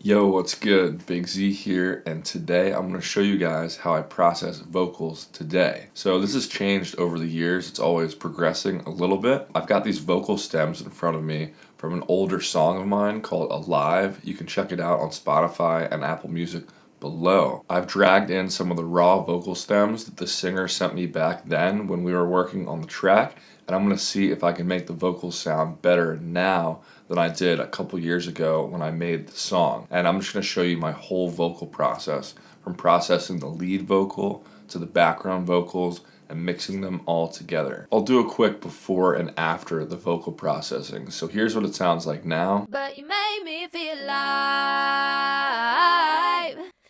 Yo, what's good? Big Z here, and today I'm going to show you guys how I process vocals today. So this has changed over the years. It's always progressing a little bit. I've got these vocal stems in front of me from an older song of mine called Alive. You can check it out on Spotify and Apple Music below. I've dragged in some of the raw vocal stems that the singer sent me back then when we were working on the track, and I'm going to see if I can make the vocals sound better now than I did a couple years ago when I made the song. And I'm just going to show you my whole vocal process, from processing the lead vocal to the background vocals and mixing them all together. I'll do a quick before and after the vocal processing. So here's what it sounds like now. But you made me feel alive.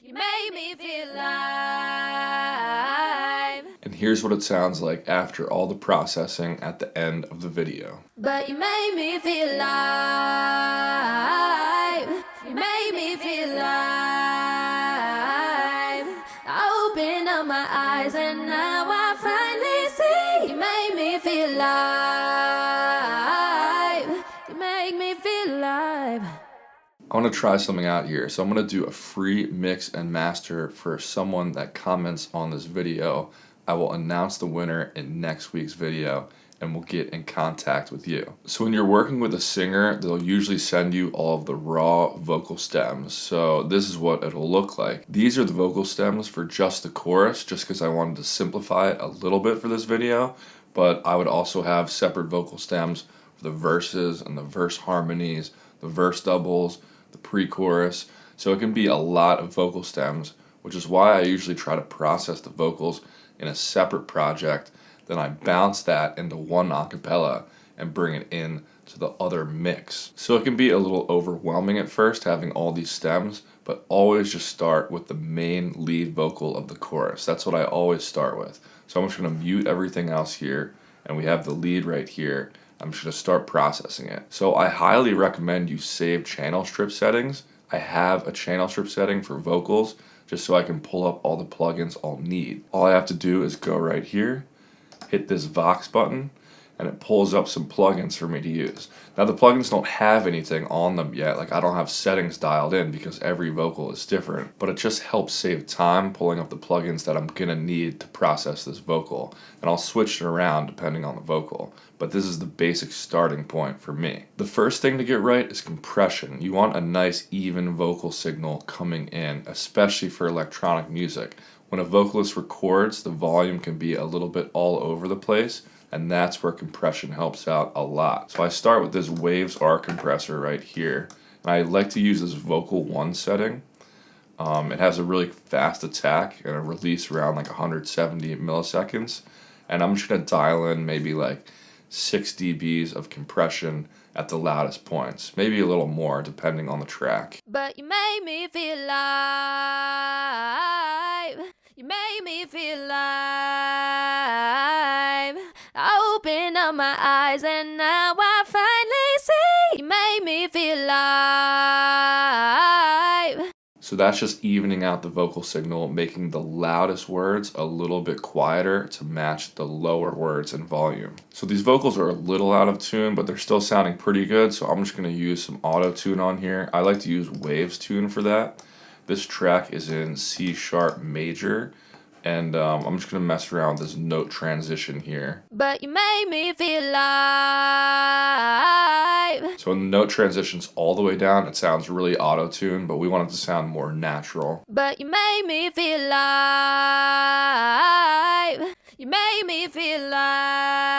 You made me feel alive. And here's what it sounds like after all the processing at the end of the video. But you made me feel alive. You made me feel alive. I opened up my eyes and now I finally see. You made me feel alive. You make me feel alive. I want to try something out here. So I'm going to do a free mix and master for someone that comments on this video. I will announce the winner in next week's video and we'll get in contact with you. So when you're working with a singer, they'll usually send you all of the raw vocal stems. So this is what it'll look like. These are the vocal stems for just the chorus, just because I wanted to simplify it a little bit for this video, but I would also have separate vocal stems for the verses and the verse harmonies, the verse doubles, the pre-chorus. So it can be a lot of vocal stems, which is why I usually try to process the vocals in a separate project. Then I bounce that into one acapella and bring it in to the other mix. So it can be a little overwhelming at first having all these stems, but always just start with the main lead vocal of the chorus. That's what I always start with. So I'm just going to mute everything else here, and we have the lead right here. I'm just going to start processing it. So I highly recommend you save channel strip settings. I have a channel strip setting for vocals just so I can pull up all the plugins I'll need. All I have to do is go right here, hit this Vox button, and it pulls up some plugins for me to use. Now the plugins don't have anything on them yet, like I don't have settings dialed in because every vocal is different, but it just helps save time pulling up the plugins that I'm gonna need to process this vocal, and I'll switch it around depending on the vocal, but this is the basic starting point for me. The first thing to get right is compression. You want a nice even vocal signal coming in, especially for electronic music. When a vocalist records, the volume can be a little bit all over the place, and that's where compression helps out a lot. So I start with this Waves R compressor right here, and I like to use this Vocal 1 setting. It has a really fast attack and a release around like 170 milliseconds, and I'm just going to dial in maybe like 6 dBs of compression at the loudest points, maybe a little more depending on the track. But you made me feel alive. You made me feel alive. I opened up my eyes and now I finally see. You made me feel alive. So that's just evening out the vocal signal, making the loudest words a little bit quieter to match the lower words in volume. So these vocals are a little out of tune, but they're still sounding pretty good, so I'm just going to use some auto tune on here. I like to use Waves Tune for that. This track is in C sharp major, and I'm just going to mess around with this note transition here. But you made me feel alive. So when the note transitions all the way down, it sounds really auto-tuned, but we want it to sound more natural. But you made me feel alive. You made me feel alive.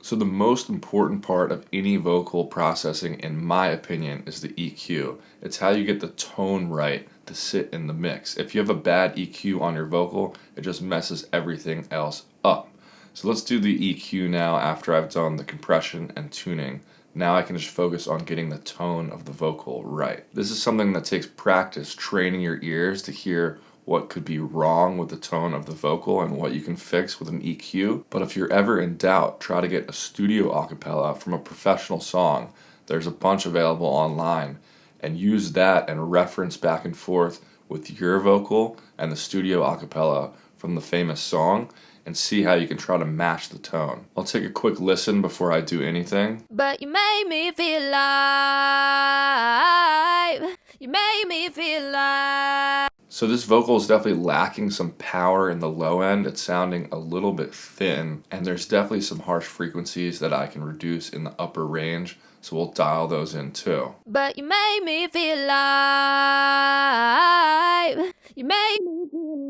So the most important part of any vocal processing, in my opinion, is the EQ. It's how you get the tone right to sit in the mix. If you have a bad EQ on your vocal, it just messes everything else up. So let's do the EQ now after I've done the compression and tuning. Now I can just focus on getting the tone of the vocal right. This is something that takes practice, training your ears to hear what could be wrong with the tone of the vocal and what you can fix with an EQ. But if you're ever in doubt, try to get a studio acapella from a professional song. There's a bunch available online, and use that and reference back and forth with your vocal and the studio acapella from the famous song, and see how you can try to match the tone. I'll take a quick listen before I do anything. But you made me feel alive. So this vocal is definitely lacking some power in the low end. It's sounding a little bit thin, and there's definitely some harsh frequencies that I can reduce in the upper range, so we'll dial those in too. But you made me feel alive. You made me feel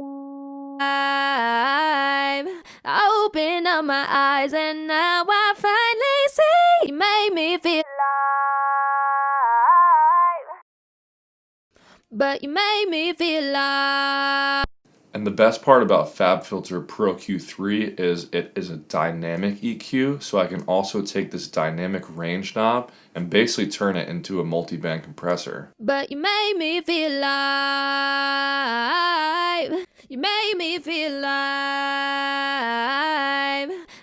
alive. I opened up my eyes and now I finally see. You made me feel alive. But you made me feel alive. And the best part about FabFilter Pro Q3 is it is a dynamic EQ, so I can also take this dynamic range knob and basically turn it into a multi-band compressor. But you made me feel alive. You made me feel alive.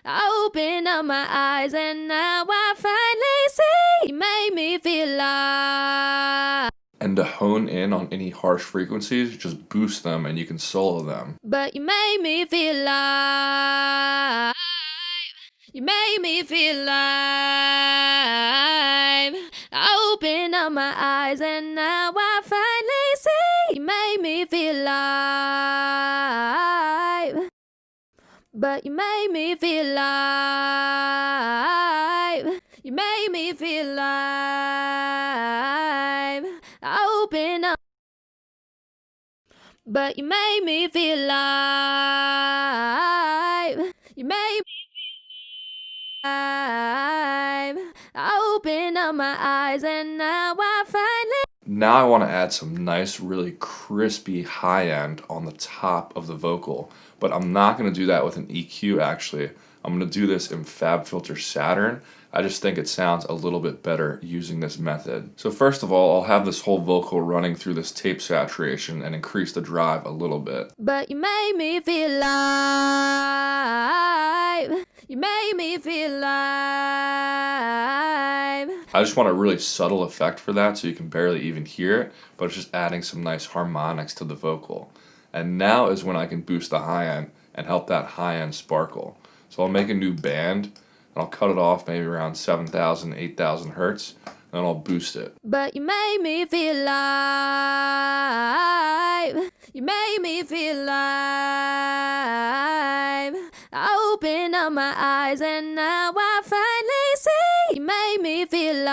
I opened up my eyes and now I finally see. You made me feel alive. And to hone in on any harsh frequencies, just boost them and you can solo them. But you made me feel alive. You made me feel alive. I opened up my eyes and now I finally see. You made me feel alive. But you made me feel alive. You made me feel alive. I opened up. But you made me feel alive. You made me feel alive. I opened up my eyes and now I finally. Now I want to add some nice, really crispy high end on the top of the vocal, but I'm not going to do that with an EQ actually. I'm going to do this in FabFilter Saturn. I just think it sounds a little bit better using this method. So first of all, I'll have this whole vocal running through this tape saturation and increase the drive a little bit. But you made me feel alive. You made me feel alive. I just want a really subtle effect for that so you can barely even hear it, but it's just adding some nice harmonics to the vocal. And now is when I can boost the high end and help that high end sparkle. So I'll make a new band, and I'll cut it off maybe around 7,000, 8,000 hertz, and then I'll boost it. But you made me feel alive. You made me feel alive. I opened up my eyes and now I finally see. You made me feel alive.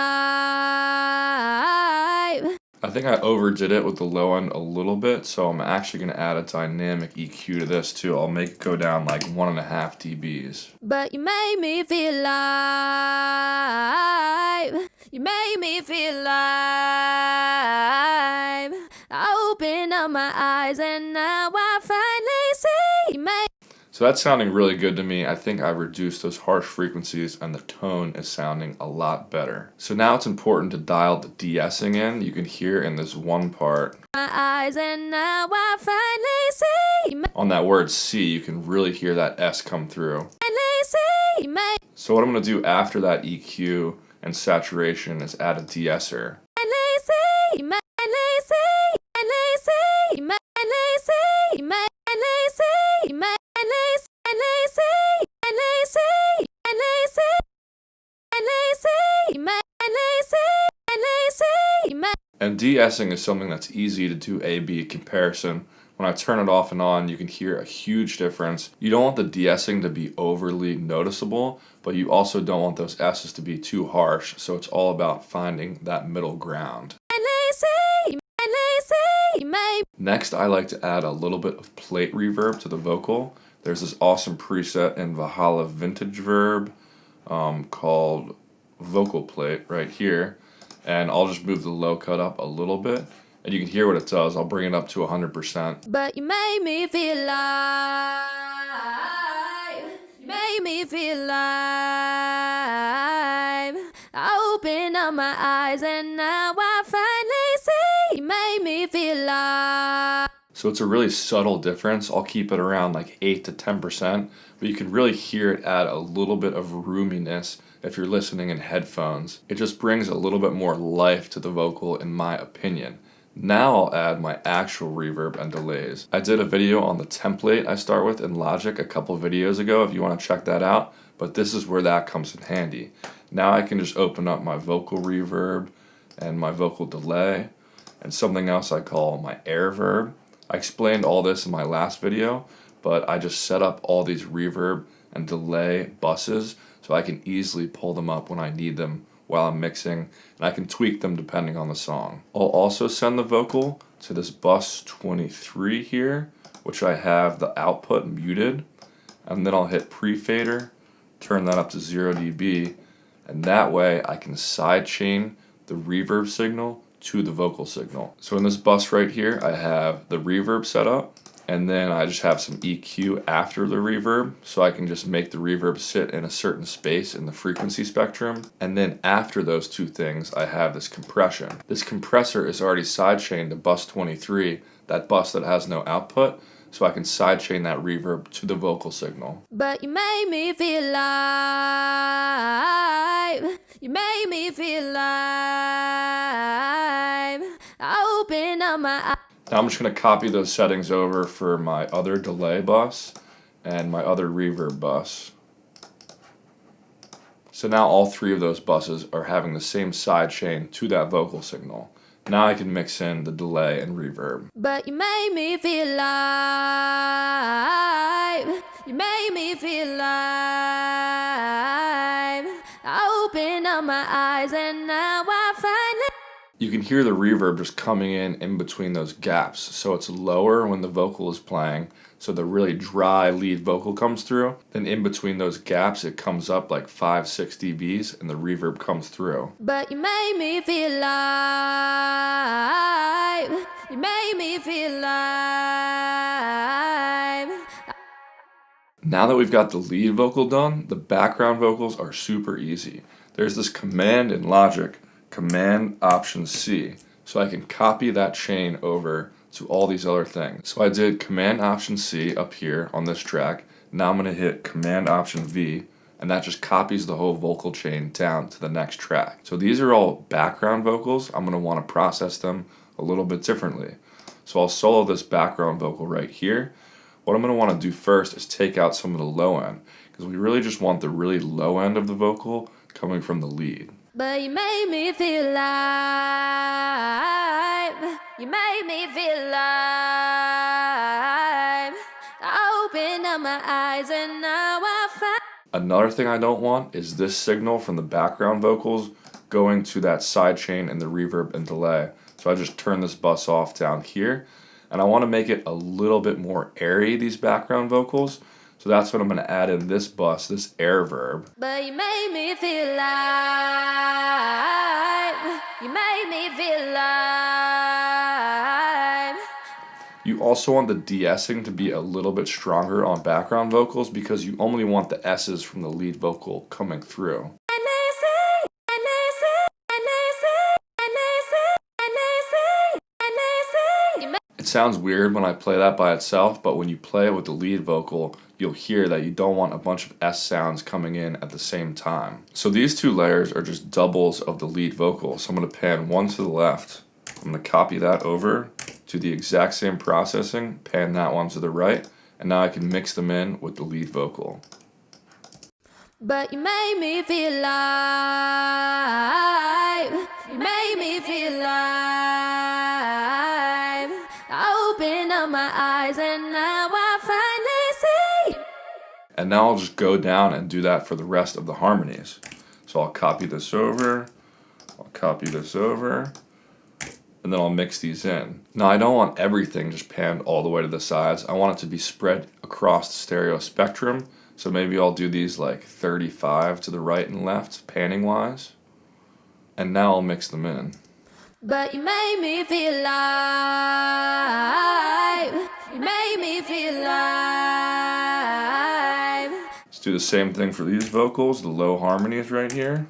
I think I overdid it with the low end a little bit, so I'm actually going to add a dynamic EQ to this too. I'll make it go down like 1.5 dBs. But you made me feel alive. You made me feel alive. I opened up my eyes and now I finally see. You made. So that's sounding really good to me. I think I reduced those harsh frequencies and the tone is sounding a lot better. So now it's important to dial the de-essing in. You can hear in this one part. My eyes and now I finally see. On that word C, you can really hear that S come through. Finally see. So what I'm going to do after that EQ and saturation is add a de-esser. Finally see. Finally see. Finally see. Finally see. Finally see. And de-essing is something that's easy to do A-B comparison. When I turn it off and on, you can hear a huge difference. You don't want the de-essing to be overly noticeable, but you also don't want those S's to be too harsh, so it's all about finding that middle ground. Next, I like to add a little bit of plate reverb to the vocal. There's this awesome preset in Valhalla Vintage Verb called Vocal Plate right here. And I'll just move the low cut up a little bit. And you can hear what it does. I'll bring it up to 100%. But you made me feel alive. You made me feel alive. I opened up my eyes and now I finally see. You made me feel alive. So it's a really subtle difference. I'll keep it around like 8 to 10%, but you can really hear it add a little bit of roominess if you're listening in headphones. It just brings a little bit more life to the vocal in my opinion. Now I'll add my actual reverb and delays. I did a video on the template I start with in Logic a couple videos ago if you want to check that out, but this is where that comes in handy. Now I can just open up my vocal reverb and my vocal delay and something else I call my air verb. I explained all this in my last video, but I just set up all these reverb and delay buses so I can easily pull them up when I need them while I'm mixing, and I can tweak them depending on the song. I'll also send the vocal to this bus 23 here, which I have the output muted, and then I'll hit pre-fader, turn that up to 0 dB, and that way I can sidechain the reverb signal to the vocal signal. So in this bus right here, I have the reverb set up, and then I just have some EQ after the reverb, so I can just make the reverb sit in a certain space in the frequency spectrum. And then after those two things, I have this compression. This compressor is already sidechained to bus 23, that bus that has no output, so I can sidechain that reverb to the vocal signal. But you made me feel alive. You made me feel alive. I open up my eyes. Now I'm just going to copy those settings over for my other delay bus and my other reverb bus. So now all three of those buses are having the same sidechain to that vocal signal. Now I can mix in the delay and reverb. But you made me feel alive. You made me feel alive. I opened up my eyes and now I finally... You can hear the reverb just coming in between those gaps, so it's lower when the vocal is playing, so the really dry lead vocal comes through. Then in between those gaps it comes up like 5-6 dBs and the reverb comes through. But you made me feel alive. You made me feel alive. Now that we've got the lead vocal done, the background vocals are super easy. There's this command in Logic, Command Option C, so I can copy that chain over to all these other things. So I did Command Option C up here on this track. Now I'm going to hit Command Option V, and that just copies the whole vocal chain down to the next track. So these are all background vocals. I'm going to want to process them a little bit differently. So I'll solo this background vocal right here. What I'm going to want to do first is take out some of the low end, because we really just want the really low end of the vocal coming from the lead. But you made me feel alive. You made me feel alive. I opened up my eyes and now I find... Another thing I don't want is this signal from the background vocals going to that sidechain and the reverb and delay. So I just turn this bus off down here, and I want to make it a little bit more airy, these background vocals. So that's what I'm going to add in this bus, this air verb. But you made me feel alive. You made me feel alive. You also want the de-essing to be a little bit stronger on background vocals because you only want the S's from the lead vocal coming through. It sounds weird when I play that by itself, but when you play it with the lead vocal, you'll hear that you don't want a bunch of S sounds coming in at the same time. So these two layers are just doubles of the lead vocal. So I'm going to pan one to the left. I'm going to copy that over, do the exact same processing, pan that one to the right, and now I can mix them in with the lead vocal. But you made me feel alive. You made me feel alive. I opened up my eyes and now I finally see. And now I'll just go down and do that for the rest of the harmonies. So I'll copy this over, I'll copy this over, and then I'll mix these in. Now I don't want everything just panned all the way to the sides. I want it to be spread across the stereo spectrum. So maybe I'll do these like 35 to the right and left, panning wise. And now I'll mix them in. But you made me feel alive. You made me feel alive. Let's do the same thing for these vocals, the low harmonies right here.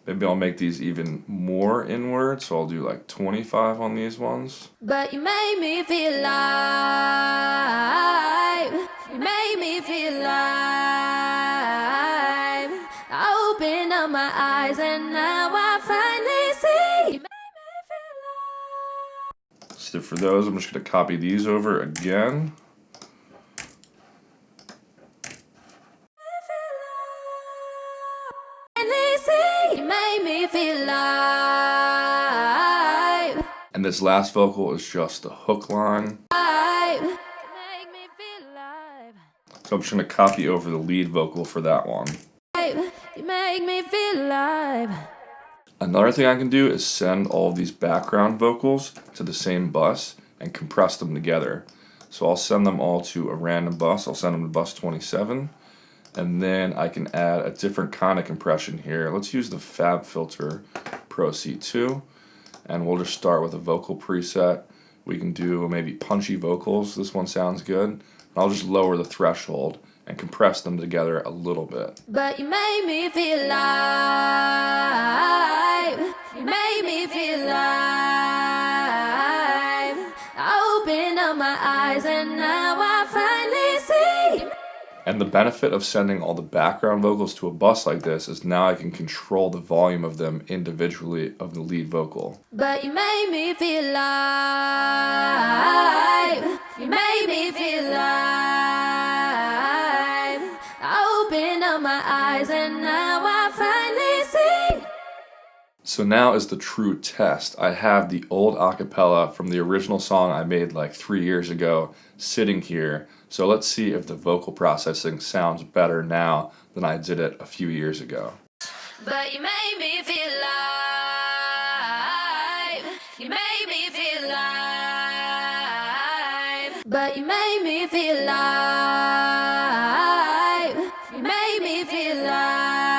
Maybe I'll make these even more inward, so I'll do like 25 on these ones. But you made me feel alive. You made me feel alive. I opened up my eyes and now I finally see. You made me feel alive. So for those, I'm just going to copy these over again. You made me feel alive. And this last vocal is just the hook line. So I'm just going to copy over the lead vocal for that one. You make me feel alive. Another thing I can do is send all of these background vocals to the same bus and compress them together. So I'll send them all to a random bus. I'll send them to bus 27. And then I can add a different kind of compression here. Let's use the FabFilter Pro C2. And we'll just start with a vocal preset. We can do maybe punchy vocals. This one sounds good. I'll just lower the threshold and compress them together a little bit. But you made me feel alive. You made me feel alive. I opened up my eyes and now I finally see. And the benefit of sending all the background vocals to a bus like this is now I can control the volume of them individually of the lead vocal. But you made me feel alive. You made me feel alive. I opened up my eyes and now I finally see. So now is the true test. I have the old acapella from the original song I made like 3 years ago sitting here. So let's see if the vocal processing sounds better now than I did it a few years ago. But you made me feel alive. You made me feel alive. But you made me feel alive. You made me feel alive.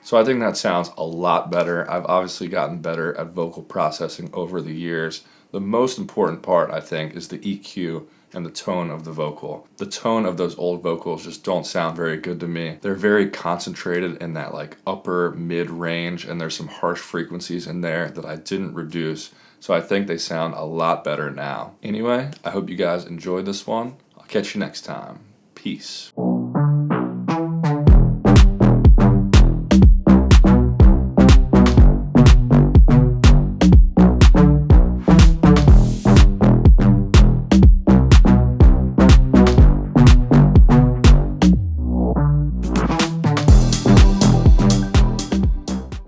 So I think that sounds a lot better. I've obviously gotten better at vocal processing over the years. The most important part, I think, is the EQ and the tone of the vocal. The tone of those old vocals just don't sound very good to me. They're very concentrated in that like upper mid range, and there's some harsh frequencies in there that I didn't reduce. So I think they sound a lot better now. Anyway, I hope you guys enjoyed this one. I'll catch you next time. Peace.